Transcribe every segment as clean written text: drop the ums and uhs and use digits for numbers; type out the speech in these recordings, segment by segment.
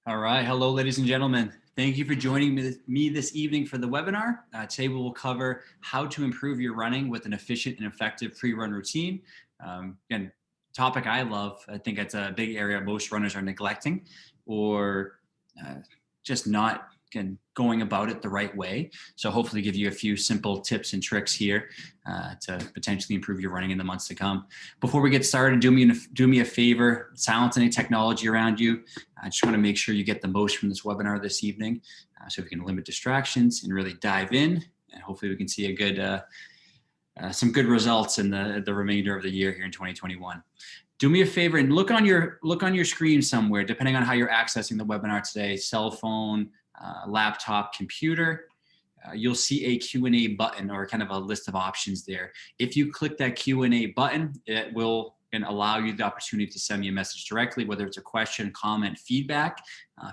All right. Hello, ladies and gentlemen. Thank you for joining me this evening for the webinar. Today we will cover how to improve your running with an efficient and effective pre-run routine. Again, topic I love. I think it's a big area most runners are neglecting or just not going about it the right way. So hopefully give you a few simple tips and tricks here to potentially improve your running in the months to come. Before we get started, do me a favor, silence any technology around you. I just want to make sure you get the most from this webinar this evening, so we can limit distractions and really dive in, and hopefully we can see a good, some good results in the remainder of the year here in 2021. Do me a favor and look on your screen somewhere, depending on how you're accessing the webinar today, cell phone, laptop, computer. You'll see a Q&A button or kind of a list of options there. If you click that Q&A button, it will allow you the opportunity to send me a message directly, whether it's a question, comment, feedback.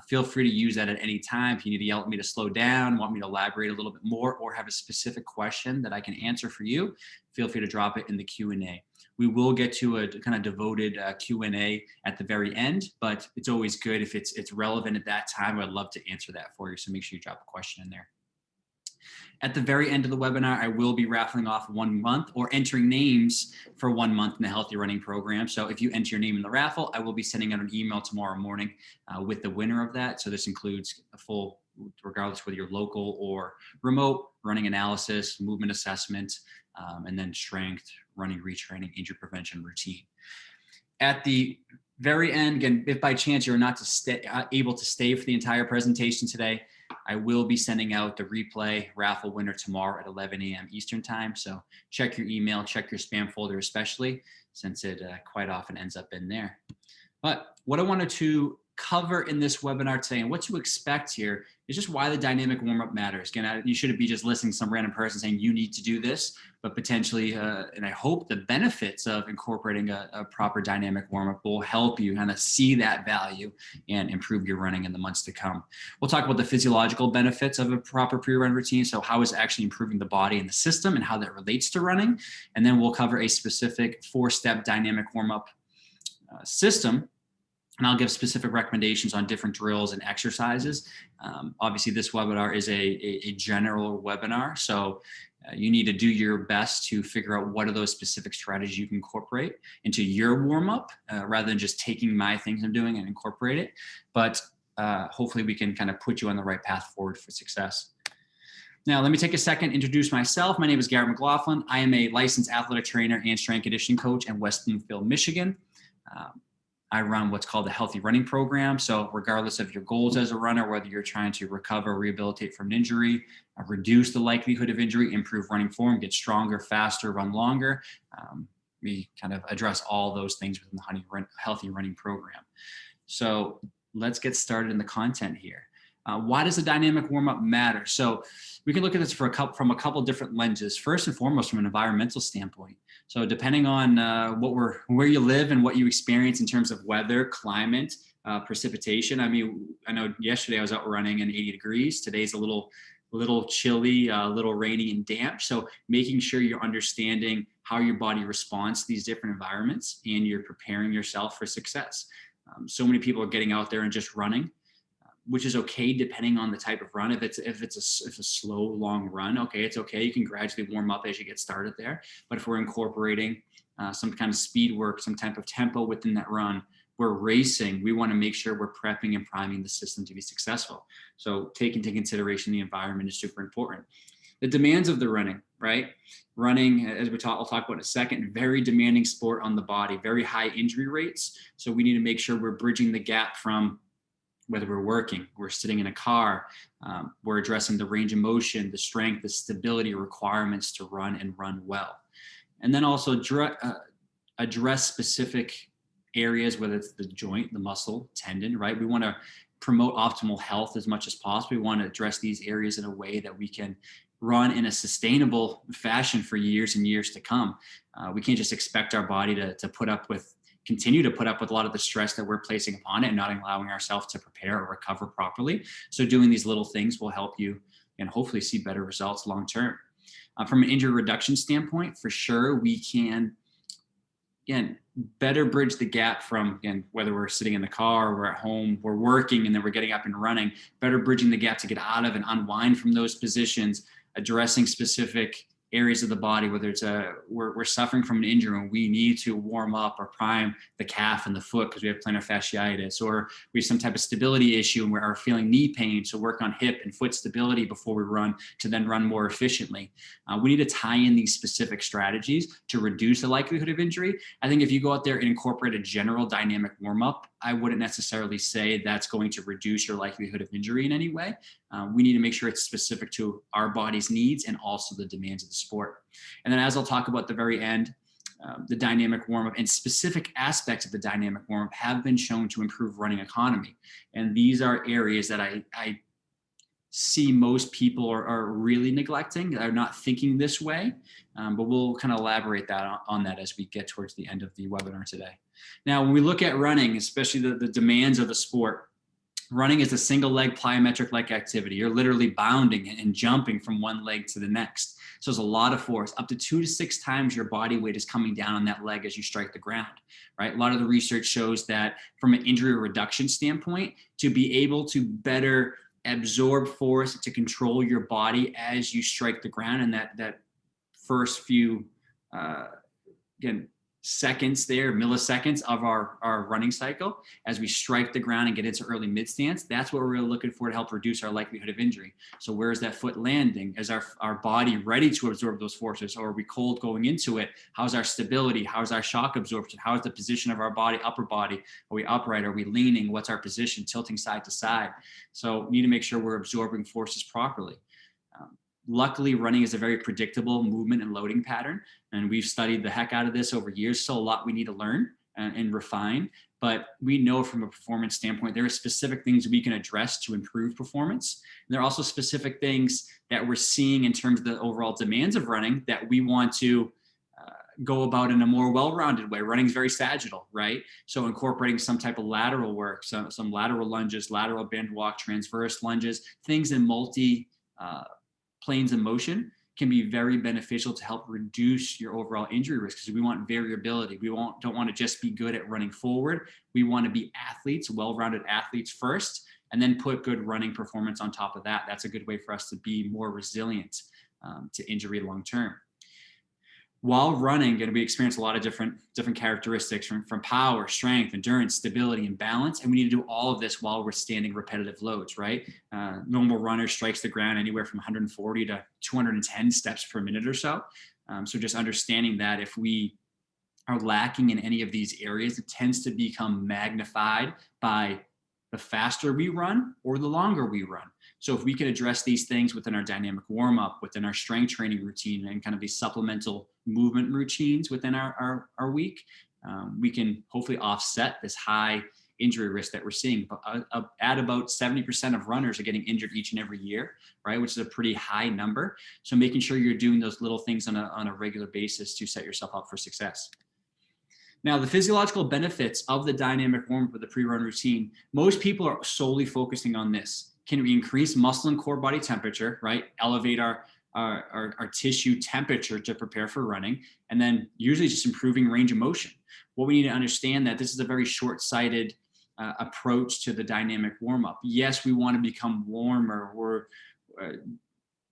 Feel free to use that at any time. If you need to yell at me to slow down, want me to elaborate a little bit more, or have a specific question that I can answer for you, feel free to drop it in the Q&A. We will get to a kind of devoted Q&A at the very end, but it's always good if it's relevant at that time. I'd love to answer that for you, so make sure you drop a question in there. At the very end of the webinar, I will be raffling off 1 month or entering names for 1 month in the Healthy Running Program. So if you enter your name in the raffle, I will be sending out an email tomorrow morning with the winner of that. So this includes a full, regardless whether you're local or remote, running analysis, movement assessment, and then strength, running retraining, injury prevention routine. At the very end, again, if by chance you're not able to stay for the entire presentation today, I will be sending out the replay raffle winner tomorrow at 11 a.m. Eastern time. So check your email, check your spam folder, especially since it quite often ends up in there. But what I wanted to cover in this webinar today and what to expect here is just why the dynamic warm-up matters. Again, you shouldn't be just listening to some random person saying you need to do this, but potentially, and I hope the benefits of incorporating a proper dynamic warm-up will help you kind of see that value and improve your running in the months to come. We'll talk about the physiological benefits of a proper pre-run routine. So how is actually improving the body and the system and how that relates to running. And then we'll cover a specific 4-step dynamic warm-up system. And I'll give specific recommendations on different drills and exercises. Obviously, this webinar is a general webinar, so you need to do your best to figure out what are those specific strategies you can incorporate into your warm-up, rather than just taking my things I'm doing and incorporate it. But hopefully we can kind of put you on the right path forward for success. Now, let me take a second to introduce myself. My name is Garrett Mclaughlin. I am a licensed athletic trainer and strength conditioning coach in West Bloomfield, Michigan. I run what's called a Healthy Running Program. So regardless of your goals as a runner, whether you're trying to recover, rehabilitate from an injury, reduce the likelihood of injury, improve running form, get stronger, faster, run longer, we kind of address all those things within the Healthy Running Program. So let's get started in the content here. Why does the dynamic warm-up matter? So we can look at this from a couple different lenses. First and foremost, from an environmental standpoint. So depending on where you live and what you experience in terms of weather, climate, precipitation. I mean, I know yesterday I was out running in 80 degrees. Today's a little chilly, a little rainy and damp. So making sure you're understanding how your body responds to these different environments and you're preparing yourself for success. So many people are getting out there and just running, which is okay depending on the type of run. If it's a slow, long run, okay, it's okay. You can gradually warm up as you get started there. But if we're incorporating some kind of speed work, some type of tempo within that run, we're racing, we want to make sure we're prepping and priming the system to be successful. So take into consideration the environment is super important. The demands of the running, right? Running, as I'll talk about in a second, very demanding sport on the body, very high injury rates. So we need to make sure we're bridging the gap from whether we're working, we're sitting in a car, we're addressing the range of motion, the strength, the stability requirements to run and run well. And then also address specific areas, whether it's the joint, the muscle, tendon, right? We want to promote optimal health as much as possible. We want to address these areas in a way that we can run in a sustainable fashion for years and years to come. We can't just expect our body to continue to put up with a lot of the stress that we're placing upon it and not allowing ourselves to prepare or recover properly. So doing these little things will help you and hopefully see better results long term. From an injury reduction standpoint, for sure, we can, again, better bridge the gap from, again, whether we're sitting in the car, we're at home, we're working, and then we're getting up and running, better bridging the gap to get out of and unwind from those positions, addressing specific areas of the body, whether it's we're suffering from an injury and we need to warm up or prime the calf and the foot because we have plantar fasciitis, or we have some type of stability issue and we're feeling knee pain, so work on hip and foot stability before we run to then run more efficiently. We need to tie in these specific strategies to reduce the likelihood of injury. I think if you go out there and incorporate a general dynamic warm-up, I wouldn't necessarily say that's going to reduce your likelihood of injury in any way. We need to make sure it's specific to our body's needs and also the demands of the sport. And then, as I'll talk about at the very end, the dynamic warm-up and specific aspects of the dynamic warm-up have been shown to improve running economy. And these are areas that I see most people are really neglecting, are not thinking this way, but we'll kind of elaborate on that as we get towards the end of the webinar today. Now, when we look at running, especially the demands of the sport, running is a single leg plyometric-like activity. You're literally bounding and jumping from one leg to the next. So there's a lot of force. Up to 2 to 6 times your body weight is coming down on that leg as you strike the ground, right? A lot of the research shows that from an injury reduction standpoint, to be able to better absorb force, to control your body as you strike the ground, and that first few, again, seconds there, milliseconds of our running cycle as we strike the ground and get into early mid stance, that's what we're really looking for to help reduce our likelihood of injury. So where is that foot landing? Is our body ready to absorb those forces, or are we cold going into it? How's our stability? How's our shock absorption? How is the position of our body, upper body? Are we upright? Are we leaning? What's our position? Tilting side to side. So we need to make sure we're absorbing forces properly. Luckily, running is a very predictable movement and loading pattern, and we've studied the heck out of this over years. So a lot we need to learn and refine, but we know from a performance standpoint, there are specific things we can address to improve performance. And there are also specific things that we're seeing in terms of the overall demands of running that we want to go about in a more well-rounded way. Running is very sagittal, right? So incorporating some type of lateral work, some lateral lunges, lateral band walk, transverse lunges, things in multi planes of motion can be very beneficial to help reduce your overall injury risk, because we want variability. We don't want to just be good at running forward. We want to be athletes, well-rounded athletes first, and then put good running performance on top of that. That's a good way for us to be more resilient to injury long-term. While running, we experience a lot of different characteristics from power, strength, endurance, stability, and balance. And we need to do all of this while we're standing repetitive loads, right? Normal runner strikes the ground anywhere from 140 to 210 steps per minute or so. So just understanding that if we are lacking in any of these areas, it tends to become magnified by the faster we run or the longer we run. So if we can address these things within our dynamic warm-up, within our strength training routine, and kind of these supplemental movement routines within our week, we can hopefully offset this high injury risk that we're seeing. But at about 70% of runners are getting injured each and every year, right? Which is a pretty high number. So making sure you're doing those little things on a regular basis to set yourself up for success. Now, the physiological benefits of the dynamic warm-up of the pre-run routine, most people are solely focusing on this. Can we increase muscle and core body temperature, right? Elevate our tissue temperature to prepare for running, and then usually just improving range of motion. What we need to understand that this is a very short-sighted approach to the dynamic warm-up. Yes, we want to become warmer.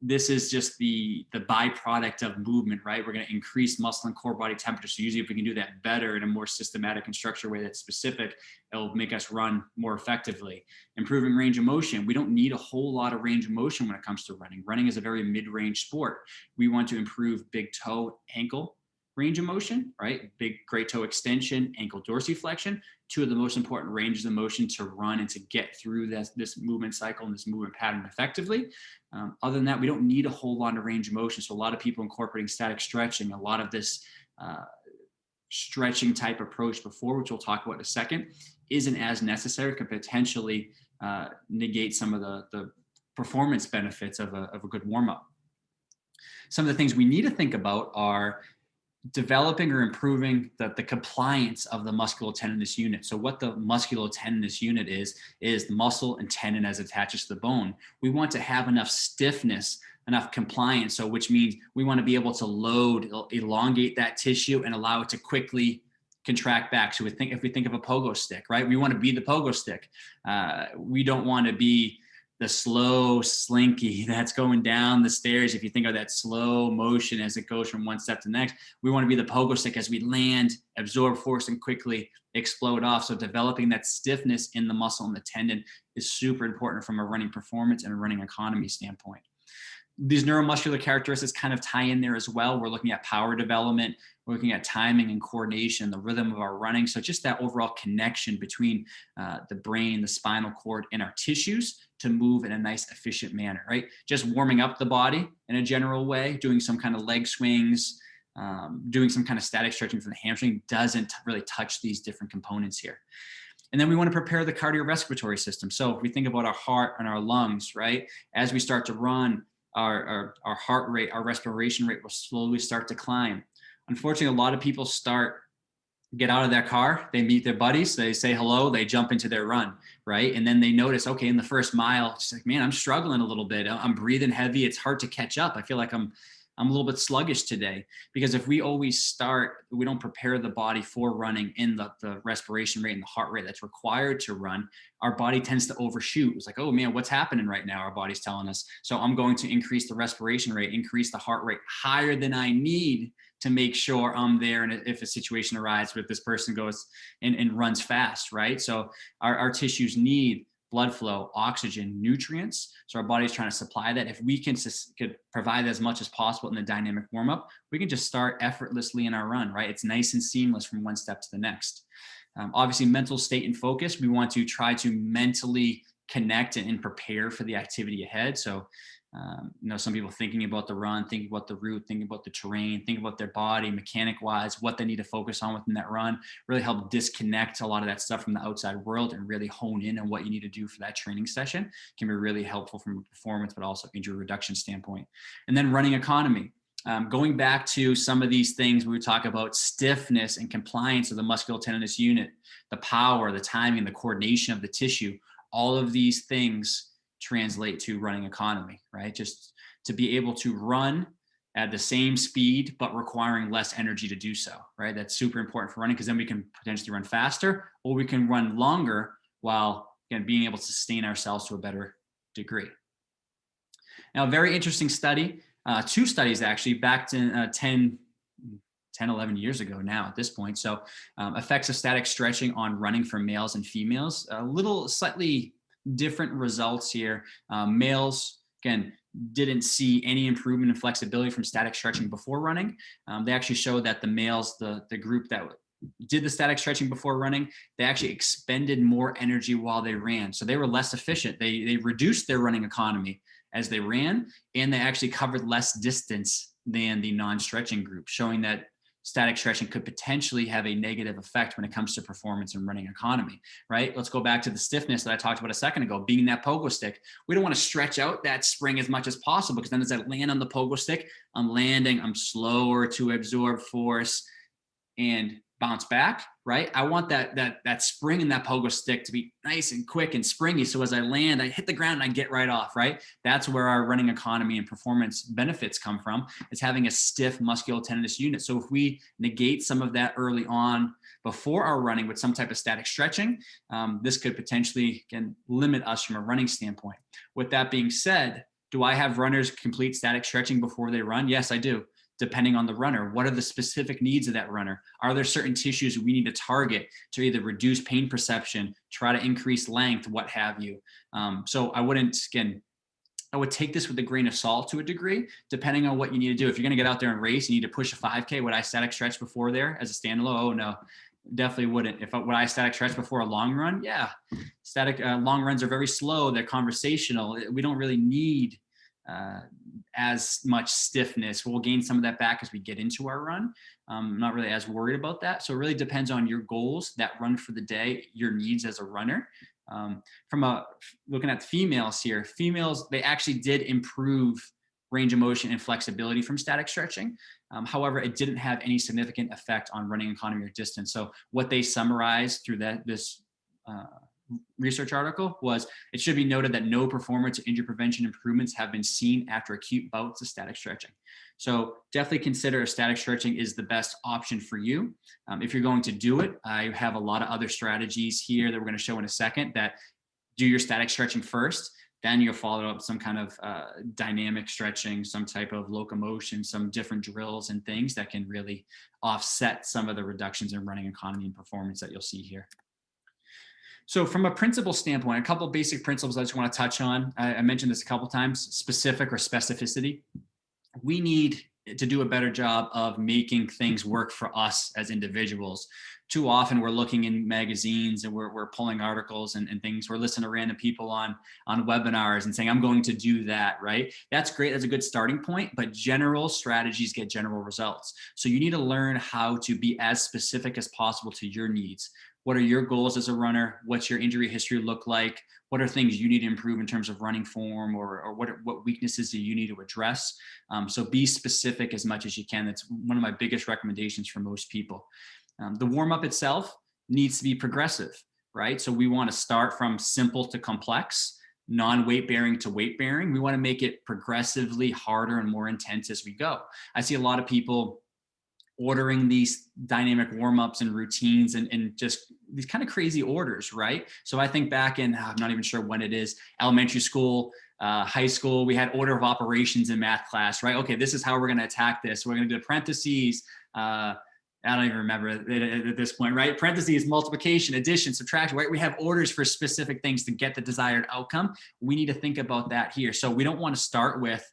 This is just the byproduct of movement, right? We're going to increase muscle and core body temperature. So usually if we can do that better in a more systematic and structured way that's specific, it'll make us run more effectively. Improving range of motion. We don't need a whole lot of range of motion when it comes to running. Running is a very mid-range sport. We want to improve big toe, ankle range of motion, right? Big great toe extension, ankle dorsiflexion, 2 of the most important ranges of motion to run and to get through this movement cycle and this movement pattern effectively. Other than that, we don't need a whole lot of range of motion. So a lot of people incorporating static stretching, a lot of this stretching type approach before, which we'll talk about in a second, isn't as necessary, could potentially negate some of the performance benefits of a good warm-up. Some of the things we need to think about are developing or improving the compliance of the musculotendinous unit. So what the musculotendinous unit is the muscle and tendon as it attaches to the bone. We want to have enough stiffness, enough compliance. So which means we want to be able to load, elongate that tissue and allow it to quickly contract back. So if we think of a pogo stick, right? We want to be the pogo stick. We don't want to be the slow slinky that's going down the stairs. If you think of that slow motion as it goes from one step to the next, we want to be the pogo stick as we land, absorb force, and quickly explode off. So developing that stiffness in the muscle and the tendon is super important from a running performance and a running economy standpoint. These neuromuscular characteristics kind of tie in there as well. We're looking at power development, we're looking at timing and coordination, the rhythm of our running. So just that overall connection between the brain, the spinal cord, and our tissues to move in a nice, efficient manner, right? Just warming up the body in a general way, doing some kind of leg swings, doing some kind of static stretching from the hamstring doesn't really touch these different components here. And then we want to prepare the cardiorespiratory system. So if we think about our heart and our lungs, right? As we start to run, our heart rate, our respiration rate will slowly start to climb. Unfortunately, a lot of people get out of their car, they meet their buddies, they say hello, they jump into their run, right? And then they notice, okay, in the first mile, it's like, man, I'm struggling a little bit. I'm breathing heavy. It's hard to catch up. I feel like I'm a little bit sluggish today, because if we don't prepare the body for running in the respiration rate and the heart rate that's required to run, our body tends to overshoot. It's like, oh man, what's happening right now? Our body's telling us. So I'm going to increase the respiration rate, increase the heart rate higher than I need to make sure I'm there. And if a situation arises where this person goes and runs fast, right? So our tissues need blood flow, oxygen, nutrients. So our body's trying to supply that. If we could provide as much as possible in the dynamic warm-up, we can just start effortlessly in our run, right? It's nice and seamless from one step to the next. Obviously, mental state and focus. We want to try to mentally connect and prepare for the activity ahead. So some people thinking about the run, thinking about the route, thinking about the terrain, thinking about their body, mechanic wise, what they need to focus on within that run, really help disconnect a lot of that stuff from the outside world and really hone in on what you need to do for that training session. Can be really helpful from a performance, but also injury reduction standpoint. And then running economy. Going back to some of these things, we talk about stiffness and compliance of the musculotendinous unit, the power, the timing, the coordination of the tissue. All of these things translate to running economy, right? Just to be able to run at the same speed, but requiring less energy to do so, right? That's super important for running, because then we can potentially run faster, or we can run longer while, again, being able to sustain ourselves to a better degree. Now, a very interesting study, two studies actually, back to 10, 11 years ago now at this point. So effects of static stretching on running for males and females, slightly different results here. Males, again, didn't see any improvement in flexibility from static stretching before running. They actually showed that the males, the group that did the static stretching before running, they actually expended more energy while they ran. So they were less efficient. They reduced their running economy as they ran, and they actually covered less distance than the non-stretching group, showing that static stretching could potentially have a negative effect when it comes to performance and running economy, right? Let's go back to the stiffness that I talked about a second ago, being that pogo stick. We don't want to stretch out that spring as much as possible, because then as I land on the pogo stick, I'm landing, I'm slower to absorb force and bounce back, right? I want that spring in that pogo stick to be nice and quick and springy. So as I land, I hit the ground and I get right off, right? That's where our running economy and performance benefits come from, is having a stiff musculotendinous unit. So if we negate some of that early on before our running with some type of static stretching, this could potentially limit us from a running standpoint. With that being said, do I have runners complete static stretching before they run? Yes, I do. Depending on the runner, what are the specific needs of that runner? Are there certain tissues we need to target to either reduce pain perception, try to increase length, what have you? So I would take this with a grain of salt to a degree, depending on what you need to do. If you're going to get out there and race, you need to push a 5K. Would I static stretch before there as a standalone? Oh no, definitely wouldn't. Would I static stretch before a long run? Yeah, static long runs are very slow. They're conversational. We don't really need as much stiffness. We'll gain some of that back as we get into our run. I'm not really as worried about that. So it really depends on your goals, that run for the day, your needs as a runner. Looking at the females here, they actually did improve range of motion and flexibility from static stretching. However, it didn't have any significant effect on running economy or distance. So what they summarized through this research article was, it should be noted that no performance or injury prevention improvements have been seen after acute bouts of static stretching. So definitely consider if static stretching is the best option for you. If you're going to do it, I have a lot of other strategies here that we're going to show in a second that do your static stretching first. Then you'll follow up some kind of dynamic stretching, some type of locomotion, some different drills and things that can really offset some of the reductions in running economy and performance that you'll see here. So from a principle standpoint, a couple of basic principles I just want to touch on. I mentioned this a couple of times, specific or specificity. We need to do a better job of making things work for us as individuals. Too often we're looking in magazines and we're pulling articles and things. We're listening to random people on webinars and saying, I'm going to do that, right? That's great. That's a good starting point, but general strategies get general results. So you need to learn how to be as specific as possible to your needs. What are your goals as a runner? What's your injury history look like? What are things you need to improve in terms of running form, or what weaknesses do you need to address? So be specific as much as you can. That's one of my biggest recommendations for most people. The warm-up itself needs to be progressive, right? So we want to start from simple to complex, non-weight bearing to weight bearing. We want to make it progressively harder and more intense as we go. I see a lot of people ordering these dynamic warm-ups and routines and just these kind of crazy orders, right? So I think back in, I'm not even sure when it is, elementary school, high school, we had order of operations in math class, right? Okay, this is how we're going to attack this. We're going to do parentheses. I don't even remember at this point, right? Parentheses, multiplication, addition, subtraction, right? We have orders for specific things to get the desired outcome. We need to think about that here. So we don't want to start with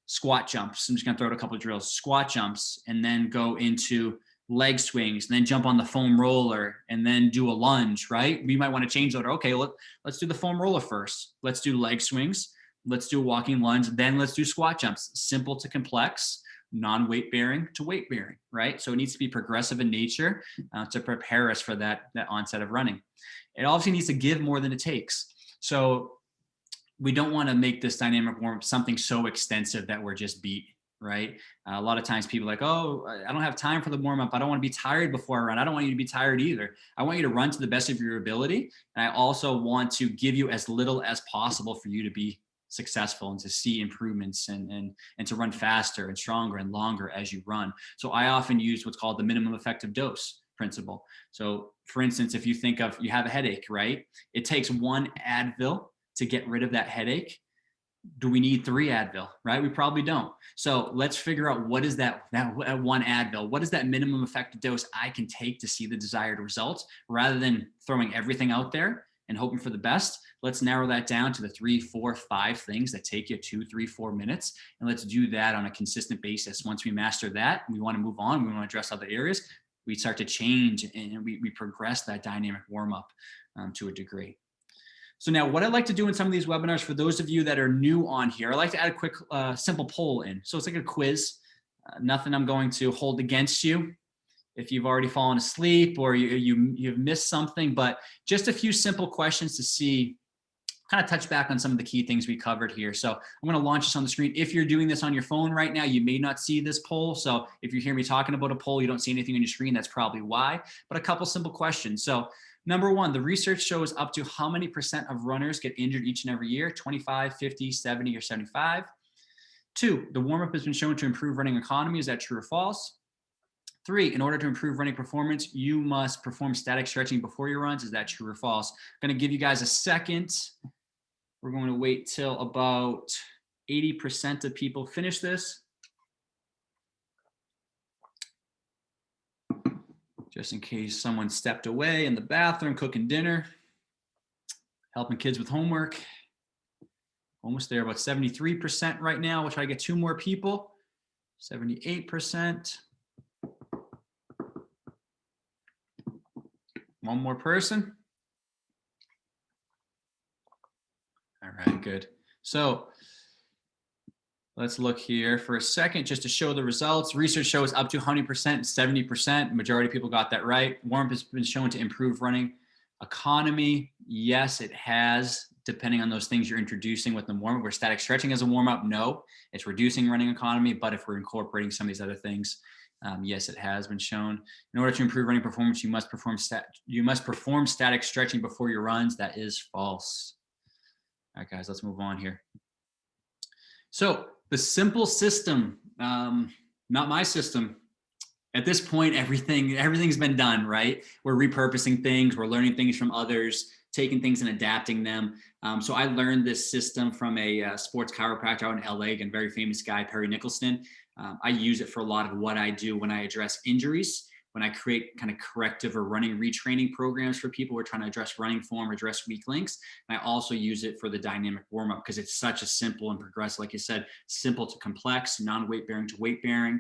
squat jumps. I'm just going to throw out a couple of drills, squat jumps, and then go into leg swings, and then jump on the foam roller, and then do a lunge, right? We might want to change that. Okay, let's do the foam roller first. Let's do leg swings. Let's do a walking lunge. Then let's do squat jumps. Simple to complex, non-weight bearing to weight bearing, right? So it needs to be progressive in nature to prepare us for that onset of running. It obviously needs to give more than it takes. So we don't want to make this dynamic warm-up something so extensive that we're just beat, right? A lot of times people are like, oh, I don't have time for the warm-up. I don't want to be tired before I run. I don't want you to be tired either. I want you to run to the best of your ability. And I also want to give you as little as possible for you to be successful and to see improvements and to run faster and stronger and longer as you run. So I often use what's called the minimum effective dose principle. So for instance, if you think of, you have a headache, right? It takes one Advil to get rid of that headache. Do we need 3 Advil, right? We probably don't. So let's figure out what is that one Advil, what is that minimum effective dose I can take to see the desired results, rather than throwing everything out there and hoping for the best. Let's narrow that down to the 3, 4, 5 things that take you 2, 3, 4 minutes. And let's do that on a consistent basis. Once we master that, we want to move on. We want to address other areas. We start to change and we progress that dynamic warm up to a degree. So now what I'd like to do in some of these webinars, for those of you that are new on here, I'd like to add a quick simple poll in. So it's like a quiz, nothing I'm going to hold against you if you've already fallen asleep or you've missed something, but just a few simple questions to see, kind of touch back on some of the key things we covered here. So I'm going to launch this on the screen. If you're doing this on your phone right now, you may not see this poll. So if you hear me talking about a poll, you don't see anything on your screen, that's probably why. But a couple simple questions. So number one, the research shows up to how many % of runners get injured each and every year? 25, 50, 70, or 75? 2, the warm-up has been shown to improve running economy. Is that true or false? 3, in order to improve running performance, you must perform static stretching before your runs. Is that true or false? I'm going to give you guys a second. We're going to wait till about 80% of people finish this. Just in case someone stepped away in the bathroom, cooking dinner, helping kids with homework. Almost there, about 73% right now. We'll try to get 2 more people. 78%. 1 more person. All right, good. So let's look here for a second just to show the results. Research shows up to 100%, 70%. Majority of people got that right. Warm-up has been shown to improve running economy. Yes, it has, depending on those things you're introducing with the warm-up. Where static stretching as a warm-up, no, it's reducing running economy. But if we're incorporating some of these other things, Yes, it has been shown. In order to improve running performance, you must perform static stretching before your runs. That is false. All right, guys, let's move on here. So the simple system, not my system. At this point, everything's been done, right? We're repurposing things, we're learning things from others, taking things and adapting them. So I learned this system from a sports chiropractor out in LA, and very famous guy, Perry Nicholson. I use it for a lot of what I do when I address injuries, when I create kind of corrective or running retraining programs for people who are trying to address running form or address weak links. And I also use it for the dynamic warm-up because it's such a simple and progressive, like you said, simple to complex, non-weight bearing to weight bearing.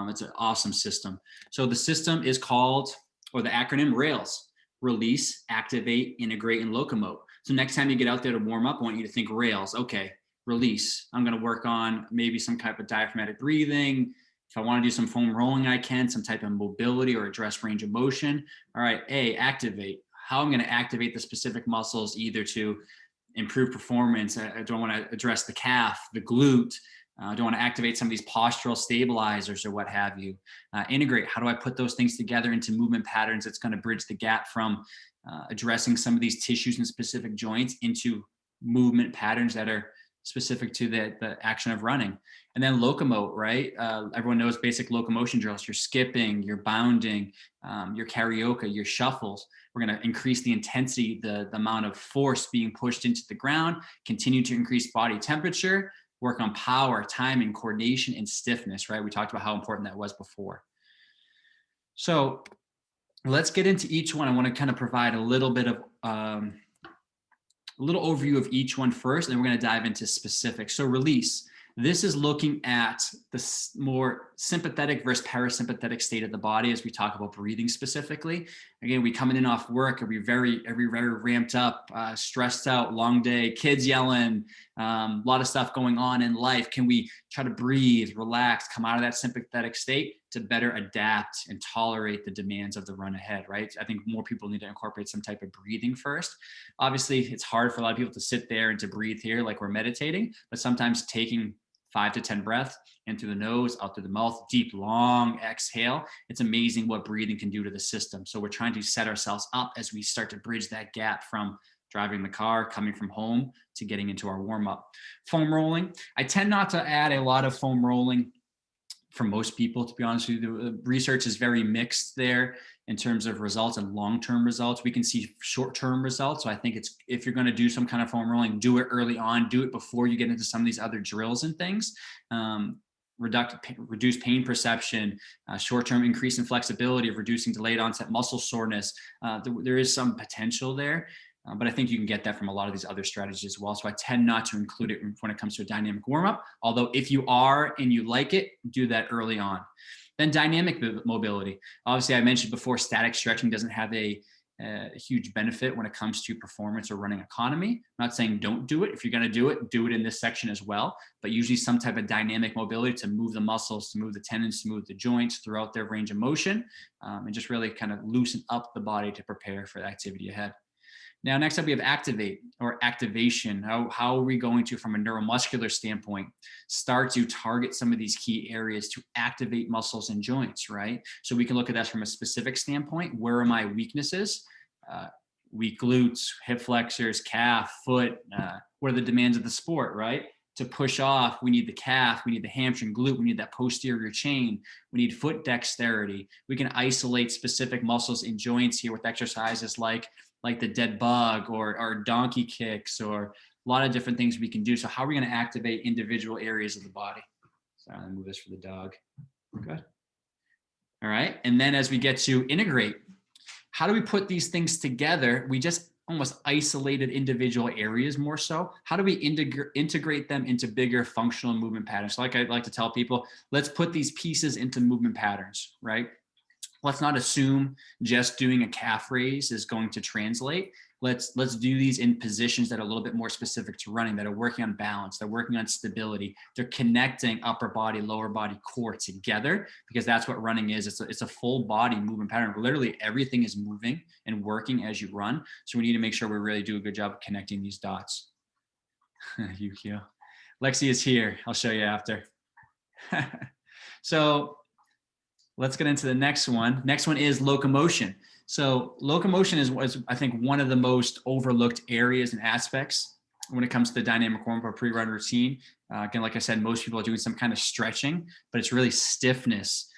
It's an awesome system. So the system is called, or the acronym, RAILS: release, activate, integrate, and locomote. So next time you get out there to warm up, I want you to think RAILS. Okay, release. I'm going to work on maybe some type of diaphragmatic breathing. If I want to do some foam rolling, I can, some type of mobility or address range of motion. All right, activate. How I'm going to activate the specific muscles, either to improve performance. Do I want to address the calf, the glute? Do I want to activate some of these postural stabilizers or what have you? Integrate. How do I put those things together into movement patterns that's going to bridge the gap from addressing some of these tissues and specific joints into movement patterns that are specific to the action of running? And then locomote, right? Everyone knows basic locomotion drills. You're skipping, you're bounding, your karaoke, your shuffles. We're going to increase the intensity, the amount of force being pushed into the ground, continue to increase body temperature, work on power, timing, coordination, and stiffness, right? We talked about how important that was before. So let's get into each one. I want to kind of provide a little bit of a little overview of each one first, and then we're going to dive into specifics. So release. This is looking at the more sympathetic versus parasympathetic state of the body as we talk about breathing specifically. Again, we coming in off work, are we very ramped up, stressed out, long day, kids yelling, a lot of stuff going on in life. Can we try to breathe, relax, come out of that sympathetic state to better adapt and tolerate the demands of the run ahead, right? I think more people need to incorporate some type of breathing first. Obviously, it's hard for a lot of people to sit there and to breathe here like we're meditating, but sometimes taking 5 to 10 breaths in through the nose, out through the mouth, deep, long exhale. It's amazing what breathing can do to the system. So we're trying to set ourselves up as we start to bridge that gap from driving the car, coming from home, to getting into our warm-up. Foam rolling. I tend not to add a lot of foam rolling for most people, to be honest with you. The research is very mixed there in terms of results and long-term results. We can see short-term results. So I think it's, if you're going to do some kind of foam rolling, do it early on, do it before you get into some of these other drills and things. Reduce pain perception, short-term increase in flexibility of reducing delayed onset muscle soreness. There is some potential there. But I think you can get that from a lot of these other strategies as well. So I tend not to include it when it comes to a dynamic warm-up. Although if you are and you like it, do that early on. Then dynamic mobility. Obviously, I mentioned before, static stretching doesn't have a huge benefit when it comes to performance or running economy. I'm not saying don't do it. If you're going to do it in this section as well. But usually some type of dynamic mobility to move the muscles, to move the tendons, to move the joints throughout their range of motion, and just really kind of loosen up the body to prepare for the activity ahead. Now, next up, we have activate or activation. How are we going to, from a neuromuscular standpoint, start to target some of these key areas to activate muscles and joints, right? So we can look at that from a specific standpoint. Where are my weaknesses? Weak glutes, hip flexors, calf, foot. What are the demands of the sport, right? To push off, we need the calf, we need the hamstring, glute, we need that posterior chain, we need foot dexterity. We can isolate specific muscles and joints here with exercises like the dead bug or donkey kicks, or a lot of different things we can do. So how are we going to activate individual areas of the body? Sorry, I'll move this for the dog. Good. All right. And then as we get to integrate, how do we put these things together? We just almost isolated individual areas more so. How do we integrate them into bigger functional movement patterns? So like I like to tell people, let's put these pieces into movement patterns, right? Let's not assume just doing a calf raise is going to translate. Let's do these in positions that are a little bit more specific to running, that are working on balance, they're working on stability, they're connecting upper body, lower body, core together, because that's what running is. It's a full body movement pattern. Literally everything is moving and working as you run. So we need to make sure we really do a good job of connecting these dots. Yukio. Lexi is here. I'll show you after. So let's get into the next one. Next one is locomotion. So locomotion is I think, one of the most overlooked areas and aspects when it comes to the dynamic warm-up pre-run routine. Again, like I said, most people are doing some kind of stretching, but it's really stiffness,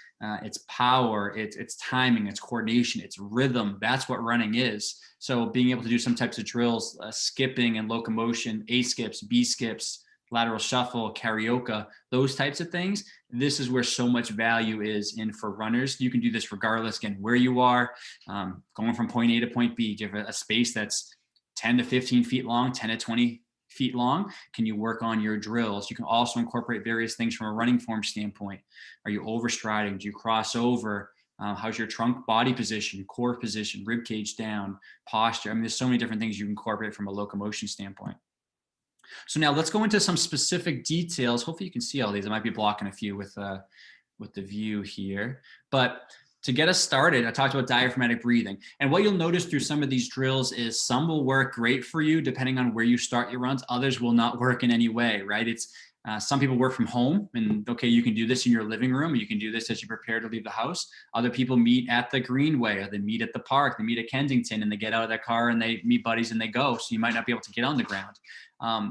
it's power, it's timing, it's coordination, it's rhythm. That's what running is. So being able to do some types of drills, skipping and locomotion, A skips, B skips, lateral shuffle, karaoke, those types of things. This is where so much value is in for runners. You can do this regardless, again, where you are, going from point A to point B. Do you have a space that's 10 to 15 feet long, 10 to 20 feet long? Can you work on your drills? You can also incorporate various things from a running form standpoint. Are you overstriding? Do you cross over? How's your trunk body position, core position, rib cage down, posture? I mean, there's so many different things you can incorporate from a locomotion standpoint. So now let's go into some specific details. Hopefully you can see all these. I might be blocking a few with the view here, but to get us started, I talked about diaphragmatic breathing. And what you'll notice through some of these drills is some will work great for you depending on where you start your runs. Others will not work in any way, right? It's some people work from home, and okay, you can do this in your living room, or you can do this as you prepare to leave the house. Other people meet at the Greenway, or they meet at the park, they meet at Kensington, and they get out of their car and they meet buddies and they go. So you might not be able to get on the ground.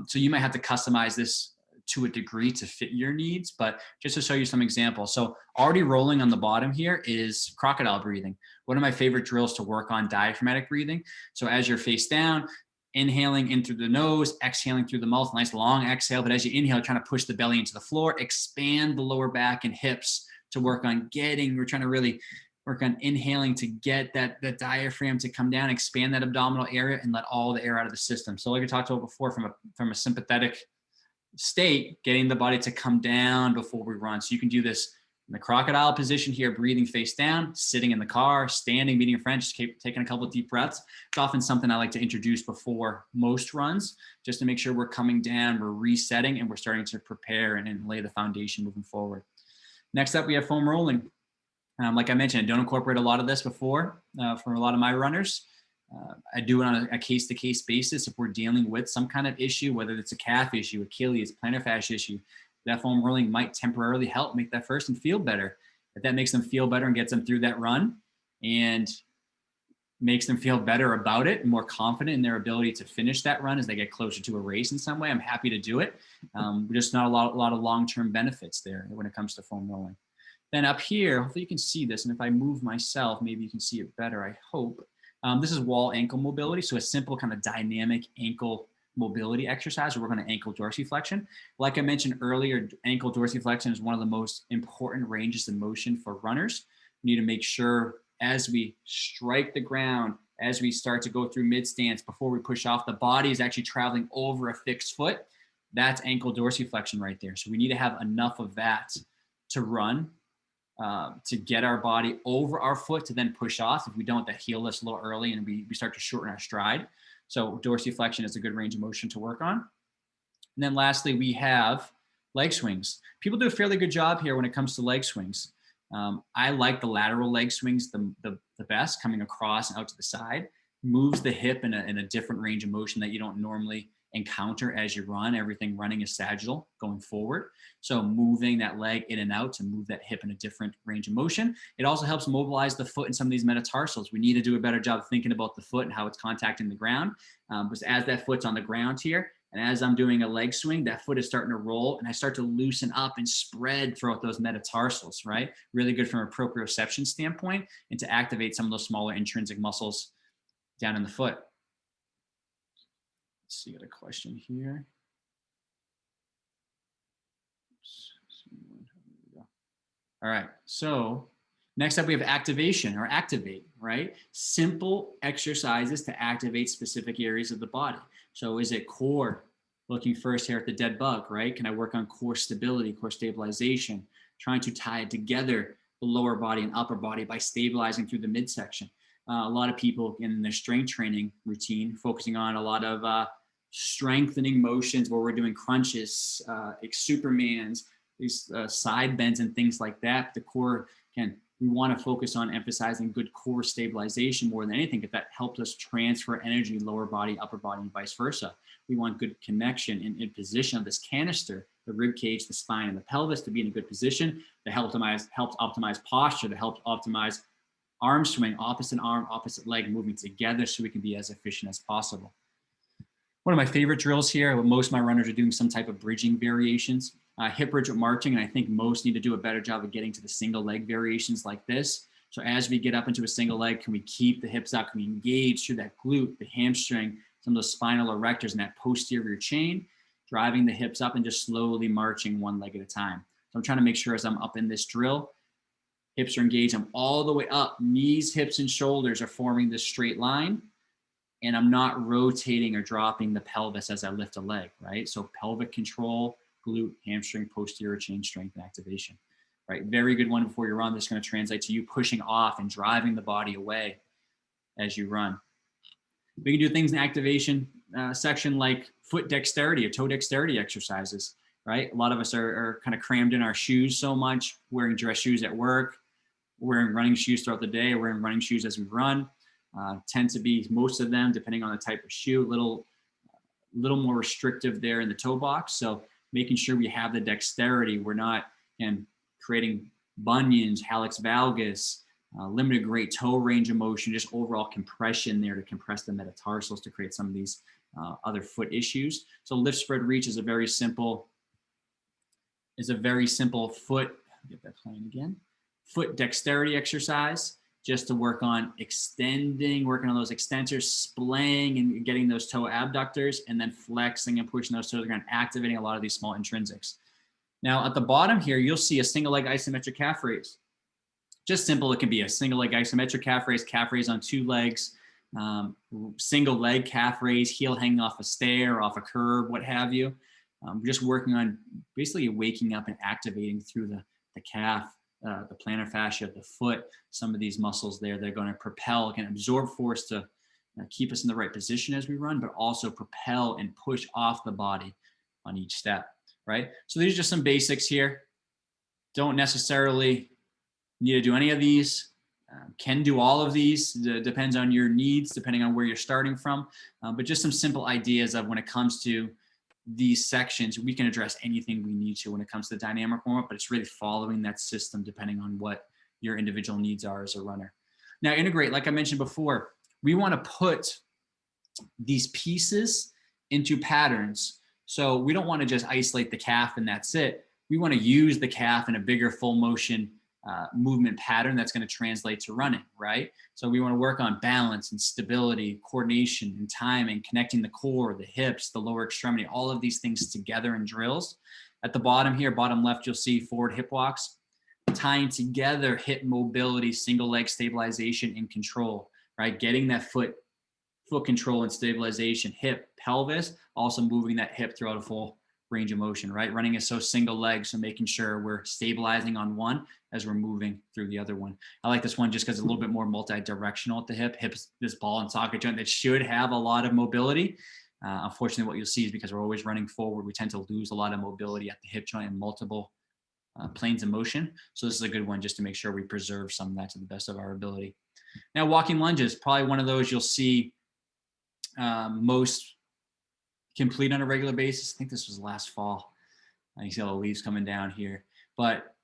So you might have to customize this to a degree to fit your needs, but just to show you some examples. So already rolling on the bottom here is crocodile breathing. One of my favorite drills to work on diaphragmatic breathing. So as you're face down, inhaling in through the nose, exhaling through the mouth, nice long exhale. But as you inhale, trying to push the belly into the floor, expand the lower back and hips to work on we're trying to really work on inhaling to get that diaphragm to come down, expand that abdominal area and let all the air out of the system. So like we talked about before, from a sympathetic state, getting the body to come down before we run. So you can do this in the crocodile position here, breathing face down, sitting in the car, standing, meeting a friend, just keep taking a couple of deep breaths. It's often something I like to introduce before most runs, just to make sure we're coming down, we're resetting, and we're starting to prepare and lay the foundation moving forward. Next up, we have foam rolling. Like I mentioned, I don't incorporate a lot of this before for a lot of my runners. I do it on a case-to-case basis. If we're dealing with some kind of issue, whether it's a calf issue, Achilles, plantar fascia issue, that foam rolling might temporarily help make that person feel better. If that makes them feel better and gets them through that run and makes them feel better about it and more confident in their ability to finish that run as they get closer to a race in some way, I'm happy to do it. Just not a lot of long-term benefits there when it comes to foam rolling. Then up here, hopefully you can see this. And if I move myself, maybe you can see it better, I hope. This is wall ankle mobility. So a simple kind of dynamic ankle mobility exercise. We're going to ankle dorsiflexion. Like I mentioned earlier, ankle dorsiflexion is one of the most important ranges of motion for runners. We need to make sure as we strike the ground, as we start to go through mid stance, before we push off, the body is actually traveling over a fixed foot. That's ankle dorsiflexion right there. So we need to have enough of that to run, to get our body over our foot to then push off. If we don't, that heel lifts a little early and we start to shorten our stride. So dorsiflexion is a good range of motion to work on. And then lastly, we have leg swings. People do a fairly good job here when it comes to leg swings. I like the lateral leg swings the best, coming across and out to the side. Moves the hip in a different range of motion that you don't normally encounter as you run. Everything running is sagittal going forward. So moving that leg in and out to move that hip in a different range of motion. It also helps mobilize the foot in some of these metatarsals. We need to do a better job thinking about the foot and how it's contacting the ground. Because as that foot's on the ground here, and as I'm doing a leg swing, that foot is starting to roll and I start to loosen up and spread throughout those metatarsals, right? Really good from a proprioception standpoint and to activate some of those smaller intrinsic muscles down in the foot. Let's see, got a question here. All right, so next up we have activation or activate, right? Simple exercises to activate specific areas of the body. So is it core? Looking first here at the dead bug, right? Can I work on core stability, core stabilization? Trying to tie it together, the lower body and upper body by stabilizing through the midsection. A lot of people in their strength training routine focusing on a lot of strengthening motions where we're doing crunches, Supermans, these side bends and things like that. The core, again, we want to focus on emphasizing good core stabilization more than anything, if that helps us transfer energy, lower body, upper body, and vice versa. We want good connection in position of this canister the rib cage, the spine, and the pelvis to be in a good position. That helps optimize posture, that helps optimize arm swing, opposite arm, opposite leg moving together so we can be as efficient as possible. One of my favorite drills here, most of my runners are doing some type of bridging variations, hip bridge with marching, and I think most need to do a better job of getting to the single leg variations like this. So as we get up into a single leg, can we keep the hips up? Can we engage through that glute, the hamstring, some of those spinal erectors and that posterior chain, driving the hips up and just slowly marching one leg at a time. So I'm trying to make sure as I'm up in this drill, hips are engaged, I'm all the way up, knees, hips, and shoulders are forming this straight line. And I'm not rotating or dropping the pelvis as I lift a leg, right? So pelvic control, glute, hamstring, posterior chain strength and activation, right? Very good one before you run. This is going to translate to you pushing off and driving the body away as you run. We can do things in activation section like foot dexterity or toe dexterity exercises, right? A lot of us are kind of crammed in our shoes so much, wearing dress shoes at work, wearing running shoes throughout the day, or wearing running shoes as we run. Tend to be, most of them, depending on the type of shoe, a little more restrictive there in the toe box. So making sure we have the dexterity, we're not creating bunions, hallux valgus, limited great toe range of motion, just overall compression there to compress the metatarsals to create some of these other foot issues. So lift, spread, reach is a very simple foot, get that playing again, foot dexterity exercise, just to work on extending, working on those extensors, splaying and getting those toe abductors, and then flexing and pushing those toes around, activating a lot of these small intrinsics. Now at the bottom here, you'll see a single leg isometric calf raise. Just simple, it can be a single leg isometric calf raise on two legs, single leg calf raise, heel hanging off a stair, off a curb, what have you. Just working on basically waking up and activating through the calf, the plantar fascia of the foot, some of these muscles there, they're going to propel, can absorb force to keep us in the right position as we run, but also propel and push off the body on each step, right? So these are just some basics here. Don't necessarily need to do any of these. Can do all of these, depends on your needs, depending on where you're starting from, but just some simple ideas of when it comes to these sections, we can address anything we need to when it comes to the dynamic warm-up, but it's really following that system depending on what your individual needs are as a runner. Now integrate, like I mentioned before, we want to put these pieces into patterns. So we don't want to just isolate the calf and that's it. We want to use the calf in a bigger full motion movement pattern that's going to translate to running, right? So we want to work on balance and stability, coordination and timing, connecting the core, the hips, the lower extremity, all of these things together in drills. At the bottom here, bottom left, you'll see forward hip walks, tying together hip mobility, single leg stabilization and control, right? Getting that foot control and stabilization, hip, pelvis, also moving that hip throughout a full range of motion, right? Running is so single leg, so making sure we're stabilizing on one as we're moving through the other one. I like this one just because it's a little bit more multi-directional at the hip. Hips, this ball and socket joint that should have a lot of mobility. Unfortunately, what you'll see is because we're always running forward, we tend to lose a lot of mobility at the hip joint in multiple planes of motion. So this is a good one just to make sure we preserve some of that to the best of our ability. Now, walking lunges, probably one of those you'll see most complete on a regular basis. I think this was last fall. You see all the leaves coming down here, but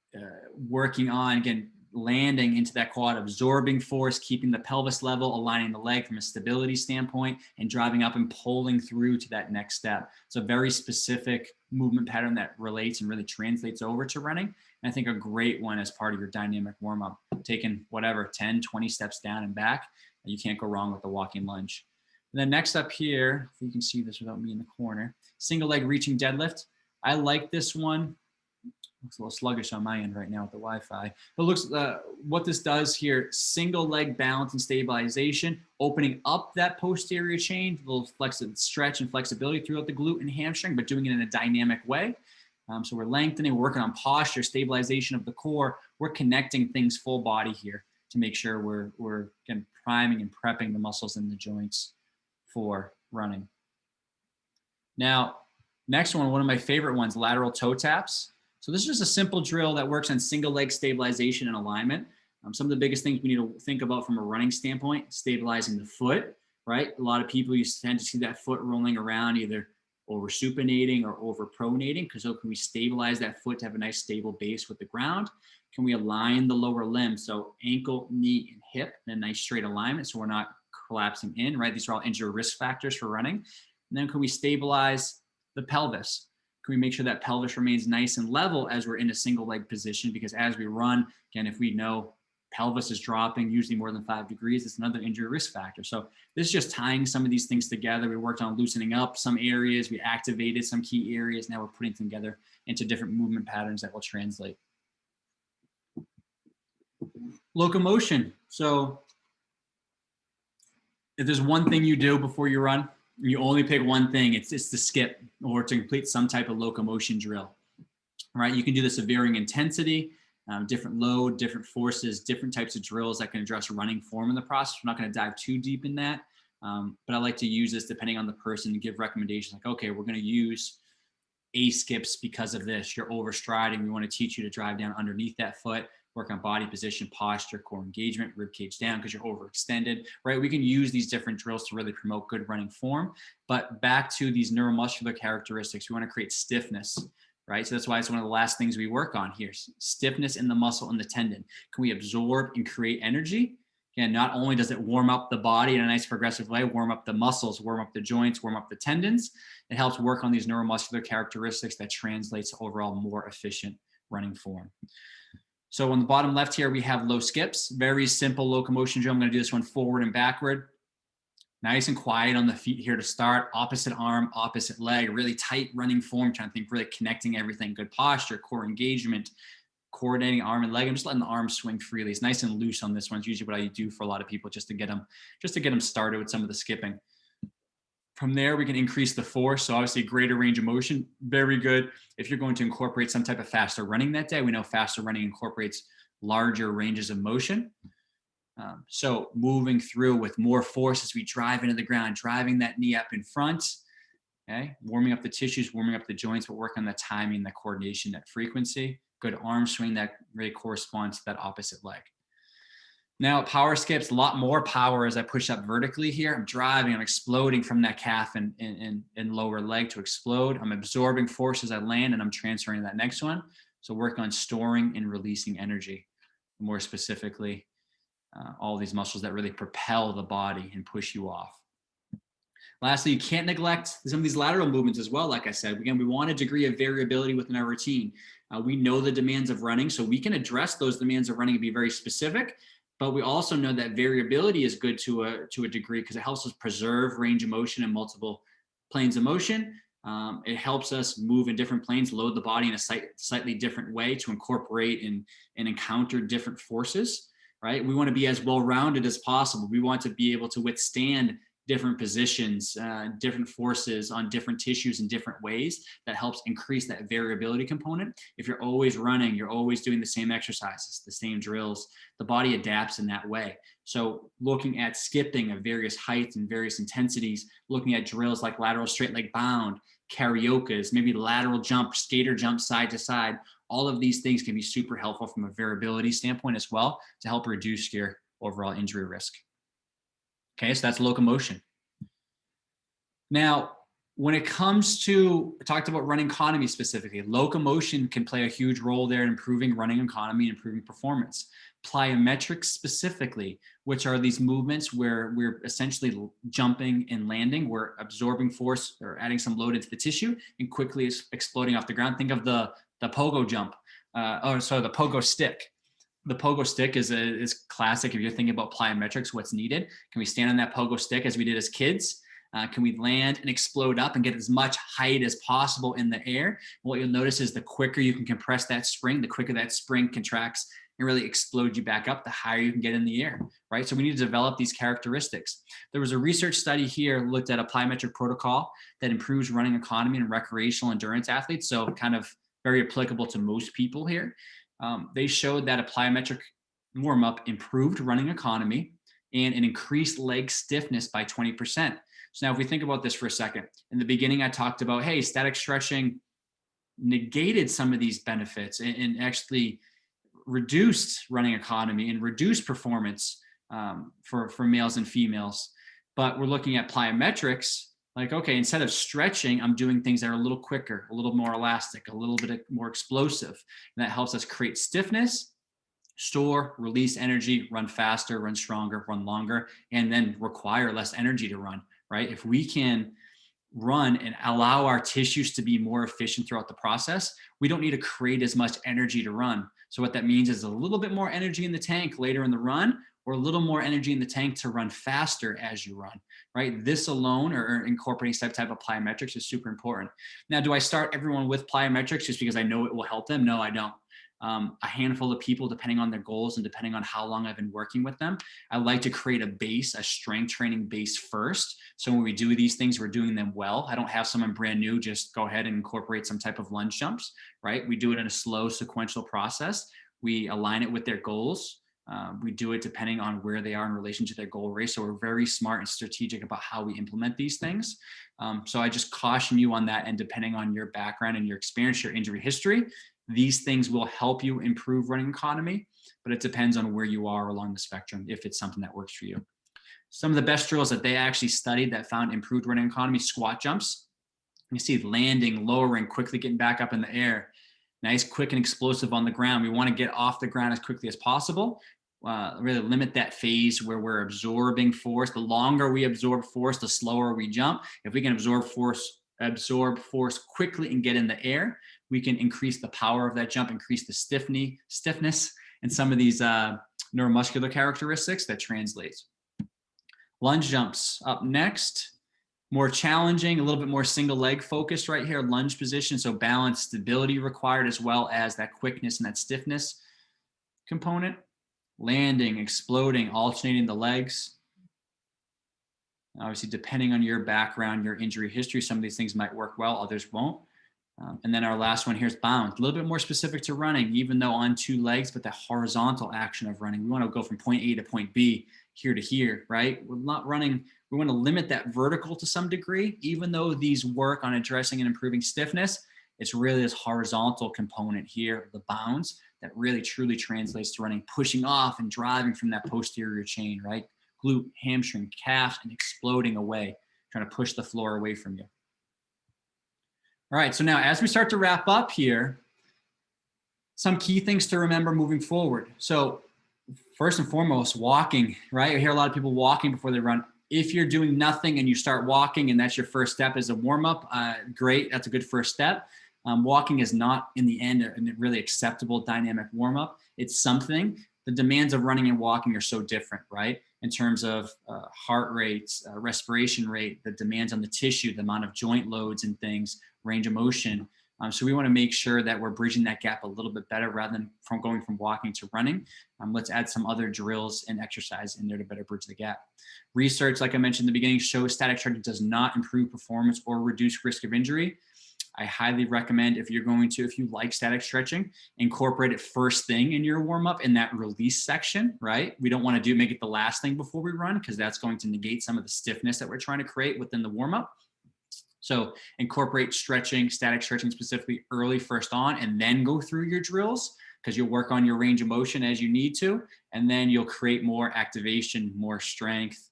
working on, again, landing into that quad, absorbing force, keeping the pelvis level, aligning the leg from a stability standpoint, and driving up and pulling through to that next step. It's a very specific movement pattern that relates and really translates over to running. And I think a great one as part of your dynamic warm-up, taking whatever, 10, 20 steps down and back. You can't go wrong with the walking lunge. And then next up here, if you can see this without me in the corner, single leg reaching deadlift. I like this one. Looks a little sluggish on my end right now with the Wi-Fi. But looks what this does here, single leg balance and stabilization, opening up that posterior chain, a little stretch and flexibility throughout the glute and hamstring, but doing it in a dynamic way. So we're lengthening, we're working on posture, stabilization of the core. We're connecting things full body here to make sure we're again, priming and prepping the muscles in the joints for running. Now, next one of my favorite ones, lateral toe taps. So this is just a simple drill that works on single leg stabilization and alignment. Some of the biggest things we need to think about from a running standpoint, stabilizing the foot, right? A lot of people, you tend to see that foot rolling around either over supinating or over pronating, because so can we stabilize that foot to have a nice stable base with the ground? Can we align the lower limb? So ankle, knee, and hip in a nice straight alignment so we're not collapsing in, right? These are all injury risk factors for running. And then can we stabilize the pelvis? Can we make sure that pelvis remains nice and level as we're in a single leg position? Because as we run, again, if we know pelvis is dropping usually more than 5 degrees, it's another injury risk factor. So this is just tying some of these things together. We worked on loosening up some areas, we activated some key areas. Now we're putting them together into different movement patterns that will translate. Locomotion. So if there's one thing you do before you run, you only pick one thing, it's to skip or to complete some type of locomotion drill, right? You can do this of varying intensity, different load, different forces, different types of drills that can address running form in the process. We're not going to dive too deep in that, but I like to use this depending on the person and give recommendations like, okay, we're going to use A skips because of this. You're overstriding. We want to teach you to drive down underneath that foot, work on body position, posture, core engagement, rib cage down because you're overextended, right? We can use these different drills to really promote good running form. But back to these neuromuscular characteristics, we want to create stiffness, right? So that's why it's one of the last things we work on here. Stiffness in the muscle and the tendon. Can we absorb and create energy? Again, not only does it warm up the body in a nice progressive way, warm up the muscles, warm up the joints, warm up the tendons, it helps work on these neuromuscular characteristics that translates to overall more efficient running form. So on the bottom left here, we have low skips, very simple locomotion drill. I'm going to do this one forward and backward. Nice and quiet on the feet here to start. Opposite arm, opposite leg, really tight running form. Trying to think really connecting everything. Good posture, core engagement, coordinating arm and leg. I'm just letting the arms swing freely. It's nice and loose on this one. It's usually what I do for a lot of people just to get them started with some of the skipping. From there, we can increase the force. So obviously greater range of motion, very good. If you're going to incorporate some type of faster running that day, we know faster running incorporates larger ranges of motion. So moving through with more force as we drive into the ground, driving that knee up in front, okay? Warming up the tissues, warming up the joints, but work on the timing, that coordination, that frequency. Good arm swing that really corresponds to that opposite leg. Now power skips, a lot more power as I push up vertically here. I'm driving, I'm exploding from that calf and lower leg to explode. I'm absorbing force as I land and I'm transferring to that next one. So work on storing and releasing energy. More specifically, all these muscles that really propel the body and push you off. Lastly, you can't neglect some of these lateral movements as well. Like I said, again, we want a degree of variability within our routine. We know the demands of running, so we can address those demands of running and be very specific. But we also know that variability is good to a degree because it helps us preserve range of motion in multiple planes of motion. It helps us move in different planes, load the body in a slightly different way to incorporate and encounter different forces, right? We want to be as well-rounded as possible. We want to be able to withstand different positions, different forces on different tissues in different ways. That helps increase that variability component. If you're always running, you're always doing the same exercises, the same drills, the body adapts in that way. So looking at skipping of various heights and various intensities, looking at drills like lateral straight leg bound, cariokas, maybe lateral jump, skater jump side to side, all of these things can be super helpful from a variability standpoint as well to help reduce your overall injury risk. Okay, so that's locomotion. Now, when it comes to, I talked about running economy specifically, locomotion can play a huge role there in improving running economy and improving performance. Plyometrics specifically, which are these movements where we're essentially jumping and landing, we're absorbing force or adding some load into the tissue and quickly exploding off the ground. Think of the pogo jump, the pogo stick. The pogo stick is classic. If you're thinking about plyometrics, what's needed? Can we stand on that pogo stick as we did as kids? Can we land and explode up and get as much height as possible in the air? And what you'll notice is the quicker you can compress that spring, the quicker that spring contracts and really explode you back up, the higher you can get in the air, right? So we need to develop these characteristics. There was a research study here looked at a plyometric protocol that improves running economy and recreational endurance athletes. So kind of very applicable to most people here. They showed that a plyometric warm-up improved running economy and an increased leg stiffness by 20%. So now if we think about this for a second, in the beginning, I talked about, hey, static stretching negated some of these benefits and actually reduced running economy and reduced performance for males and females. But we're looking at plyometrics Like, okay, instead of stretching, I'm doing things that are a little quicker, a little more elastic, a little bit more explosive. And that helps us create stiffness, store, release energy, run faster, run stronger, run longer, and then require less energy to run, right? If we can run and allow our tissues to be more efficient throughout the process, we don't need to create as much energy to run. So what that means is a little bit more energy in the tank later in the run, or a little more energy in the tank to run faster as you run, right? This alone, or incorporating some type of plyometrics, is super important. Now, do I start everyone with plyometrics just because I know it will help them? No, I don't. A handful of people, depending on their goals and depending on how long I've been working with them, I like to create a base, a strength training base first. So when we do these things, we're doing them well. I don't have someone brand new just go ahead and incorporate some type of lunge jumps, right? We do it in a slow sequential process. We align it with their goals. We do it depending on where they are in relation to their goal race. So we're very smart and strategic about how we implement these things. So I just caution you on that. And depending on your background and your experience, your injury history, these things will help you improve running economy, but it depends on where you are along the spectrum, if it's something that works for you. Some of the best drills that they actually studied that found improved running economy: squat jumps. You see landing, lowering, quickly getting back up in the air. Nice, quick, and explosive on the ground. We want to get off the ground as quickly as possible. Really limit that phase where we're absorbing force. The longer we absorb force, the slower we jump. If we can absorb force quickly and get in the air, we can increase the power of that jump, increase the stiffness, and some of these neuromuscular characteristics that translates. Lunge jumps up next. More challenging, a little bit more single leg focused right here, lunge position. So balance, stability required, as well as that quickness and that stiffness component. Landing, exploding, alternating the legs. Obviously, depending on your background, your injury history, some of these things might work well, others won't. And then our last one here is bound, a little bit more specific to running, even though on two legs, but the horizontal action of running. We want to go from point A to point B, here to here, right? We're not running. We want to limit that vertical to some degree, even though these work on addressing and improving stiffness. It's really this horizontal component here, the bounds, that really truly translates to running, pushing off and driving from that posterior chain, right? Glute, hamstring, calf, and exploding away, trying to push the floor away from you. All right, so now as we start to wrap up here, some key things to remember moving forward. So first and foremost, walking, right? I hear a lot of people walking before they run. If you're doing nothing and you start walking and that's your first step as a warm-up, great, that's a good first step. Walking is not in the end a really acceptable dynamic warm-up. It's something. The demands of running and walking are so different, right? In terms of heart rates, respiration rate, the demands on the tissue, the amount of joint loads and things, range of motion. So we want to make sure that we're bridging that gap a little bit better rather than from going from walking to running. Let's add some other drills and exercise in there to better bridge the gap. Research, like I mentioned in the beginning, shows static stretching does not improve performance or reduce risk of injury. I highly recommend, if you like static stretching, incorporate it first thing in your warm up in that release section, right? We don't want to make it the last thing before we run, because that's going to negate some of the stiffness that we're trying to create within the warm up. So incorporate stretching, static stretching specifically early first on, and then go through your drills, because you'll work on your range of motion as you need to, and then you'll create more activation, more strength,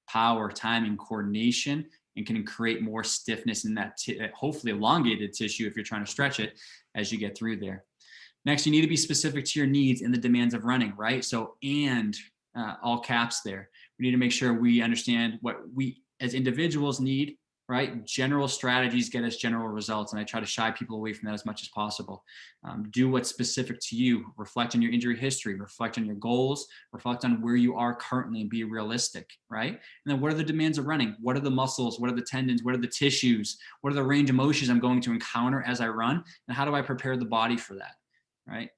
power, timing, coordination, and can create more stiffness in that hopefully elongated tissue if you're trying to stretch it as you get through there. Next, you need to be specific to your needs and the demands of running, right? So, and all caps there. We need to make sure we understand what we as individuals need, right? General strategies get us general results, and I try to shy people away from that as much as possible. Do what's specific to you. Reflect on your injury history, reflect on your goals, reflect on where you are currently, and be realistic, right? And then what are the demands of running? What are the muscles? What are the tendons? What are the tissues? What are the range of motions I'm going to encounter as I run? And how do I prepare the body for that, right?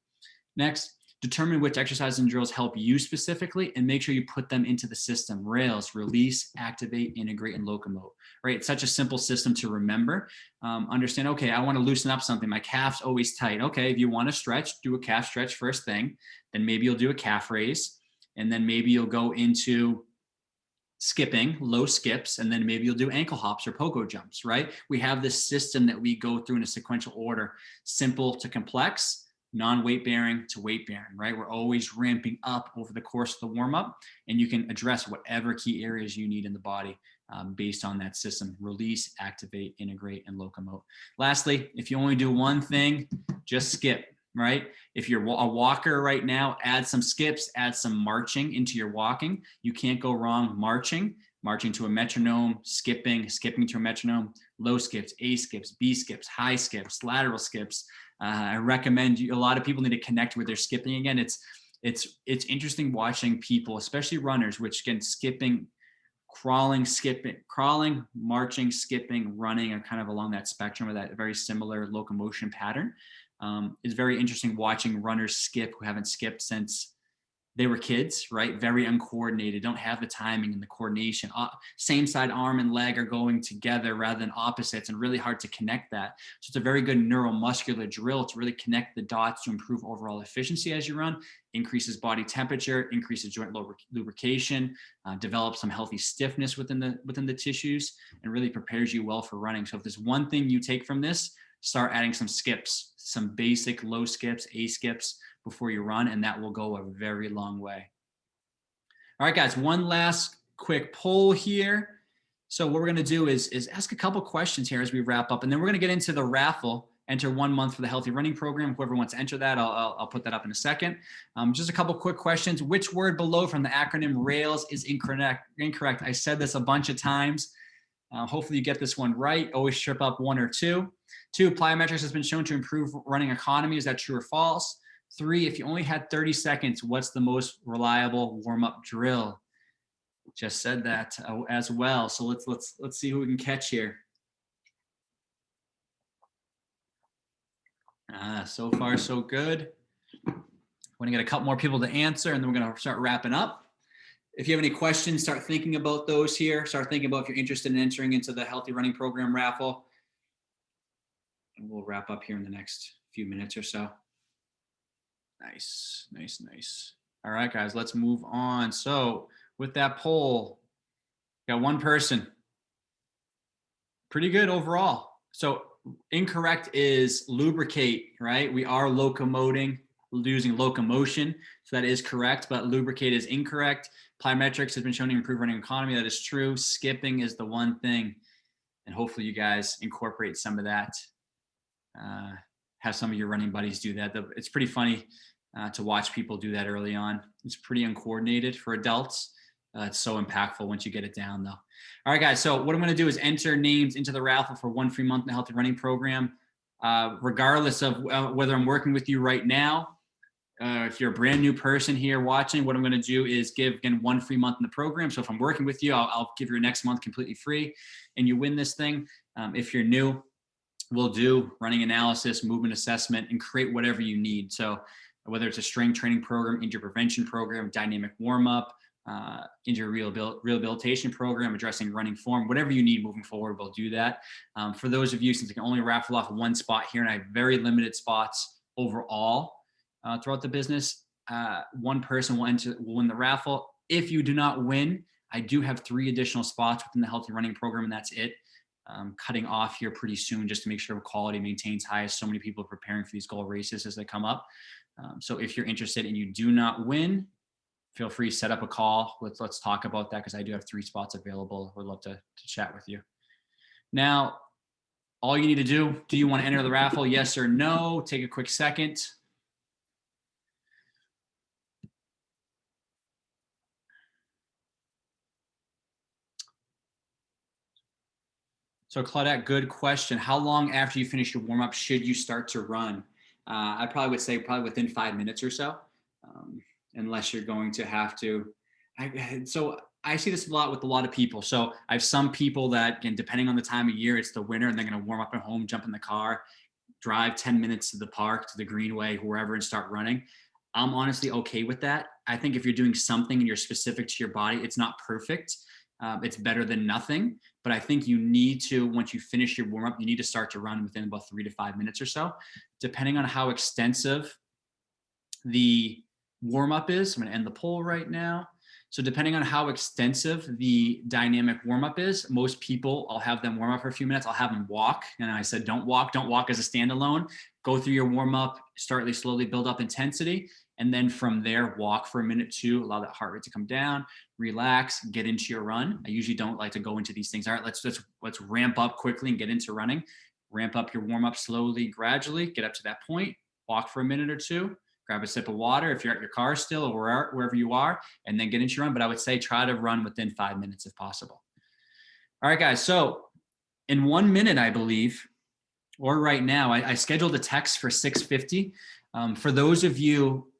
Next, determine which exercises and drills help you specifically, and make sure you put them into the system. Rails, release, activate, integrate, and locomote, right? It's such a simple system to remember. Understand, okay, I want to loosen up something. My calf's always tight. Okay, if you want to stretch, do a calf stretch first thing. Then maybe you'll do a calf raise. And then maybe you'll go into skipping, low skips, and then maybe you'll do ankle hops or pogo jumps, right? We have this system that we go through in a sequential order, simple to complex, non-weight bearing to weight bearing, right? We're always ramping up over the course of the warm up, and you can address whatever key areas you need in the body based on that system: release, activate, integrate, and locomote. Lastly, if you only do one thing, just skip, right? If you're a walker right now, add some skips, add some marching into your walking. You can't go wrong marching to a metronome, skipping to a metronome, low skips, A skips, B skips, high skips, lateral skips. I recommend a lot of people need to connect with their skipping again. It's interesting watching people, especially runners, which again, skipping, crawling, marching, skipping, running are kind of along that spectrum of that very similar locomotion pattern. It's very interesting watching runners skip who haven't skipped since they were kids, right? Very uncoordinated, don't have the timing and the coordination. Same side arm and leg are going together rather than opposites, and really hard to connect that. So it's a very good neuromuscular drill to really connect the dots to improve overall efficiency as you run, increases body temperature, increases joint lubrication, develops some healthy stiffness within the tissues, and really prepares you well for running. So if there's one thing you take from this, start adding some skips, some basic low skips, A skips before you run, and that will go a very long way. All right, guys, one last quick poll here. So what we're going to do is ask a couple questions here as we wrap up, and then we're going to get into the raffle. Enter 1 month for the Healthy Running Program. Whoever wants to enter that, I'll put that up in a second. Just a couple quick questions. Which word below from the acronym RAILS is incorrect? I said this a bunch of times. Hopefully you get this one right. Always trip up 1 or 2. 2, plyometrics has been shown to improve running economy. Is that true or false? 3, if you only had 30 seconds, what's the most reliable warm-up drill? Just said that as well. So let's see who we can catch here. So far, so good. We're going to get a couple more people to answer, and then we're going to start wrapping up. If you have any questions, start thinking about those here. Start thinking about if you're interested in entering into the Healthy Running Program raffle. And we'll wrap up here in the next few minutes or so. Nice. All right, guys, let's move on. So with that poll, got one person. Pretty good overall. So incorrect is lubricate, right? We are locomoting, using locomotion. So that is correct, but lubricate is incorrect. Plyometrics has been shown to improve running economy. That is true. Skipping is the one thing. And hopefully you guys incorporate some of that. Have some of your running buddies do that. It's pretty funny to watch people do that early on. It's pretty uncoordinated for adults. It's so impactful once you get it down, though. All right, guys. So what I'm going to do is enter names into the raffle for 1 free month in the Healthy Running Program. Regardless of whether I'm working with you right now, if you're a brand new person here watching, what I'm going to do is give, again, 1 free month in the program. So if I'm working with you, I'll give your next month completely free, and you win this thing. If you're new, we'll do running analysis, movement assessment, and create whatever you need. So whether it's a strength training program, injury prevention program, dynamic warm-up, injury rehabilitation program, addressing running form, whatever you need moving forward, we'll do that. For those of you, since I can only raffle off 1 spot here, and I have very limited spots overall throughout the business, 1 person will win the raffle. If you do not win, I do have 3 additional spots within the Healthy Running Program, and that's it. Cutting off here pretty soon just to make sure quality maintains high, as so many people are preparing for these goal races as they come up. So if you're interested and you do not win, feel free to set up a call. Let's talk about that, because I do have 3 spots available. Would love to chat with you. Now, all you need to do you want to enter the raffle? Yes or no? Take a quick second. So Claudette, good question. How long after you finish your warm-up should you start to run? I probably would say within 5 minutes or so, unless you're going to have to. So I see this a lot with a lot of people. So I have some people that, again, depending on the time of year, it's the winter, and they're going to warm up at home, jump in the car, drive 10 minutes to the park, to the greenway, wherever, and start running. I'm honestly okay with that. I think if you're doing something and you're specific to your body, it's not perfect. It's better than nothing, but I think you need to, once you finish your warm-up, you need to start to run within about 3 to 5 minutes or so, depending on how extensive the warm-up is. I'm going to end the poll right now. So depending on how extensive the dynamic warm-up is, most people, I'll have them warm up for a few minutes. I'll have them walk. And I said, don't walk as a standalone. Go through your warm-up, start slowly build up intensity. And then from there, walk for a minute, 2, allow that heart rate to come down, relax, get into your run. I usually don't like to go into these things. All right, let's ramp up quickly and get into running. Ramp up your warm-up slowly, gradually, get up to that point, walk for a minute or 2, grab a sip of water if you're at your car still or wherever you are, and then get into your run. But I would say try to run within 5 minutes if possible. All right, guys. So in 1 minute, I believe, or right now, I scheduled a text for 6:50. For those of you